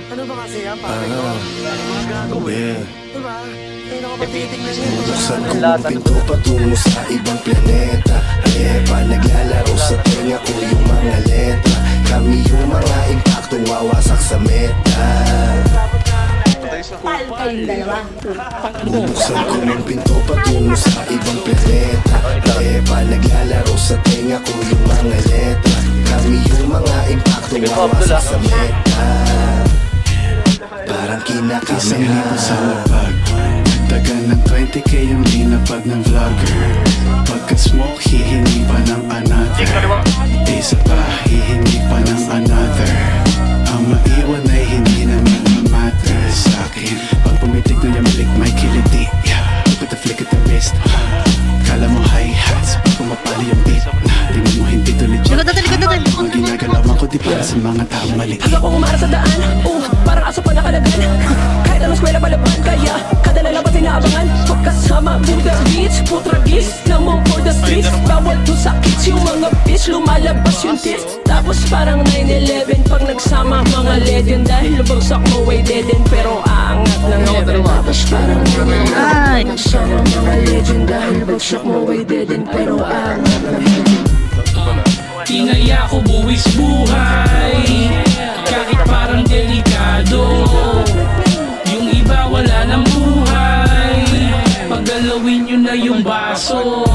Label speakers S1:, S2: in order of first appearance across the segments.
S1: Ano ba kasi yan, pare ko? Mga gagawin. Diba? Hindi na ko patitignan yan.
S2: Buksan ko ang pinto patungo sa ibang planeta. Halepa, naglalaro sa tenga ko yung mga letra. Kami yung mga impaktong wawasak sa meta.
S3: Pal kayong dalawa.
S2: Buksan ko ang pinto patungo sa ibang planeta. Halepa, naglalaro sa tenga ko yung mga letra. Kami yung mga impaktong wawasak sa meta. Parang kinakamihan
S4: sa lapag. Dagan ng 20k yung linapag ng vlogger. Pagka-smoke, hihingi pa ng another. Isa pa, hihingi pa ng another. Ang maiwan ay hindi naman mamatter sa'kin. Pag pumitig na yung balik, may kiliti. Look at the flick of the wrist. Kala mo hi-hats, pag pumapali yung beat. Tingnan mo hindi tuloy dyan. Ang ginagalawan ko di para sa mga taong mali.
S5: Hanggang ko umara sa daan, parang aso pa nakalagan. Kahit anong eskwela palaban, kaya kada lalabas inaabangan. Pagkasama mo the beats, putragis na mo for the streets. Bawal to sa kids, yung mga bitch, lumalabas yung tits. Tapos parang 9-11 pag nagsama mga legend. Dahil lubagsak mo ay dead end, pero aangat ng heaven. Tapos parang 9-11 nagsama mga legend. Dahil lubagsak mo ay dead end, pero aangat ng heaven.
S6: Tinaya ko buwis buhay, kahit parang delikado. Yung iba wala ng buhay, paggalawin nyo na yung baso.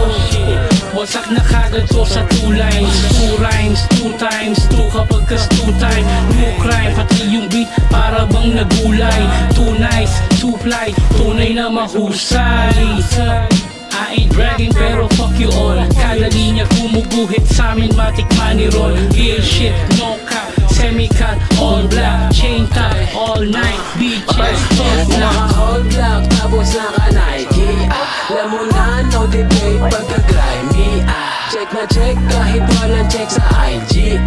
S6: Wasak na kagad to sa 2 lines, 2 rhymes, 2 times 2 kapag kas 2 time. No crime, pati yung beat para bang nagulay. Too nice, too fly, tunay na mahusay. I ain't bragging pero fuck you all. Kada linya kumuguhit sa amin matik money roll. Real shit, no cap, semi-cut, all black, chain tie, all night, beaches, all black.
S5: All black, tapos naka-Nike. Alam mo na, no debate pagka-grimy. Check na check kahit walang check sa IG.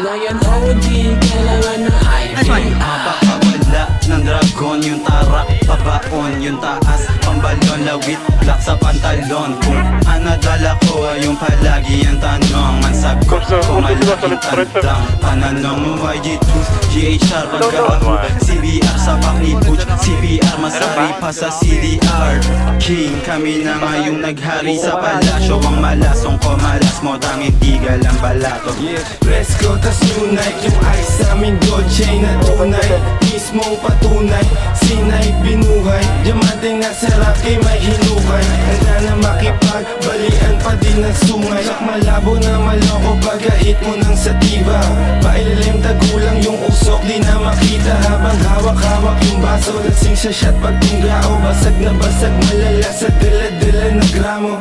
S5: Ngayon OD, kailangan ng IV.
S7: Mapakawala ng dragon yung tarak, pabaon yung taas, pambalon, lawit, black sa pantalon. Kung anadala ko ay yung palagi ang tanong. Mansagot ko malaking tandang pananong mo YG2, GHR pagkaako, CBR sa Pakni Butch, CBR masari pa sa CDR. King kami na ngayong naghari sa palasyo. Ang malasong ko malas mo tanging tigal ang balato.
S2: Presko tas tunay, yung ice sa aming gold chain na tunay. Mismong patunay, sinay binuhay. Diamante na sarap kay may hinukay. Handa na makipagbalian pa din ng sungay. Sak malabo na maloko pag-hit mo ng sativa. Pailalim tagulang yung usok, di na makita. Habang hawak-hawak yung baso, lasing sa shot pag tinggao. Basag na basag malala sa dala-dala na gramo.